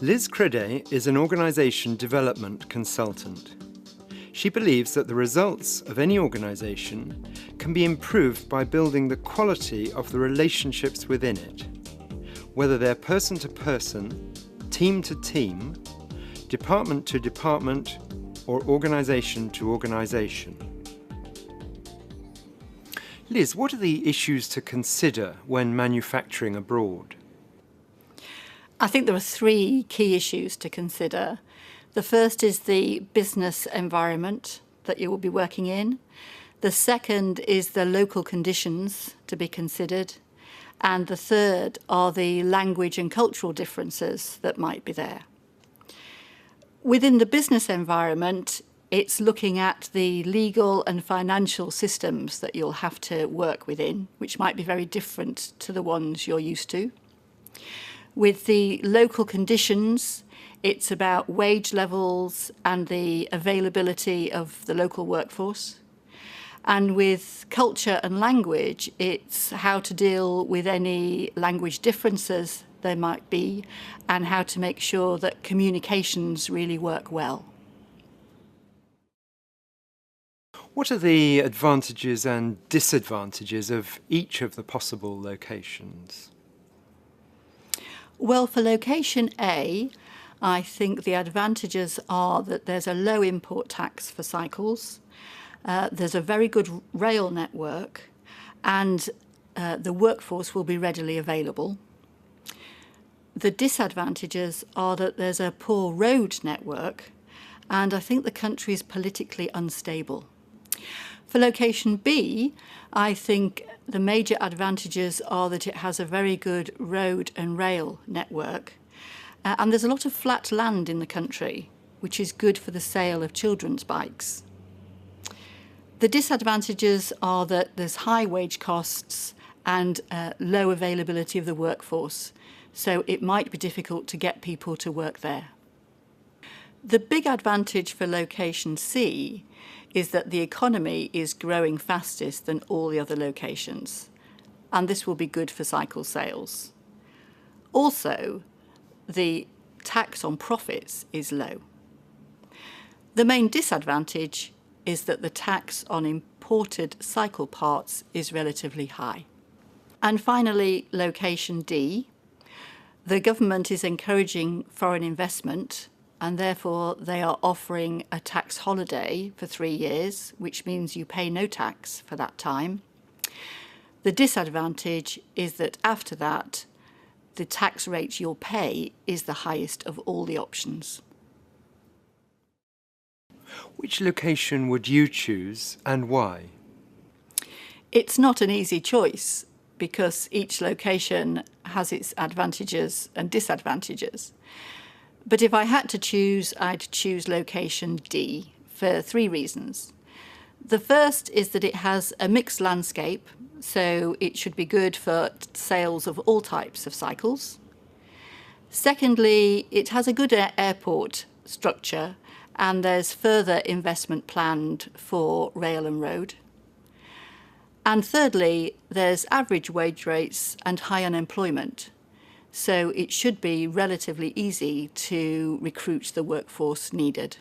Liz Crede is an organisation development consultant. She believes that the results of any organisation can be improved by building the quality of the relationships within it, whether they're person to person, team to team, department to department, or organisation to organisation. Liz, what are the issues to consider when manufacturing abroad? I think there are three key issues to consider. The first is the business environment that you will be working in. The second is the local conditions to be considered. And the third are the language and cultural differences that might be there. Within the business environment, it's looking at the legal and financial systems that you'll have to work within, which might be very different to the ones you're used to. With the local conditions, it's about wage levels and the availability of the local workforce. And with culture and language, it's how to deal with any language differences there might be and how to make sure that communications really work well. What are the advantages and disadvantages of each of the possible locations? Well, for location A, I think the advantages are that there's a low import tax for cycles, there's a very good rail network, and the workforce will be readily available. The disadvantages are that there's a poor road network, and I think the country is politically unstable. For location B, I think the major advantages are that it has a very good road and rail network, and there's a lot of flat land in the country, which is good for the sale of children's bikes. The disadvantages are that there's high wage costs and low availability of the workforce, so it might be difficult to get people to work there. The big advantage for location C is that the economy is growing fastest than all the other locations, and this will be good for cycle sales. Also, the tax on profits is low. The main disadvantage is that the tax on imported cycle parts is relatively high. And finally, location D. The government is encouraging foreign investment, and therefore they are offering a tax holiday for 3 years, which means you pay no tax for that time. The disadvantage is that after that, the tax rate you'll pay is the highest of all the options. Which location would you choose and why? It's not an easy choice because each location has its advantages and disadvantages. But if I had to choose, I'd choose location D for 3 reasons. The first is that it has a mixed landscape, so it should be good for sales of all types of cycles. Secondly, it has a good airport structure, and there's further investment planned for rail and road. And thirdly, there's average wage rates and high unemployment, so it should be relatively easy to recruit the workforce needed.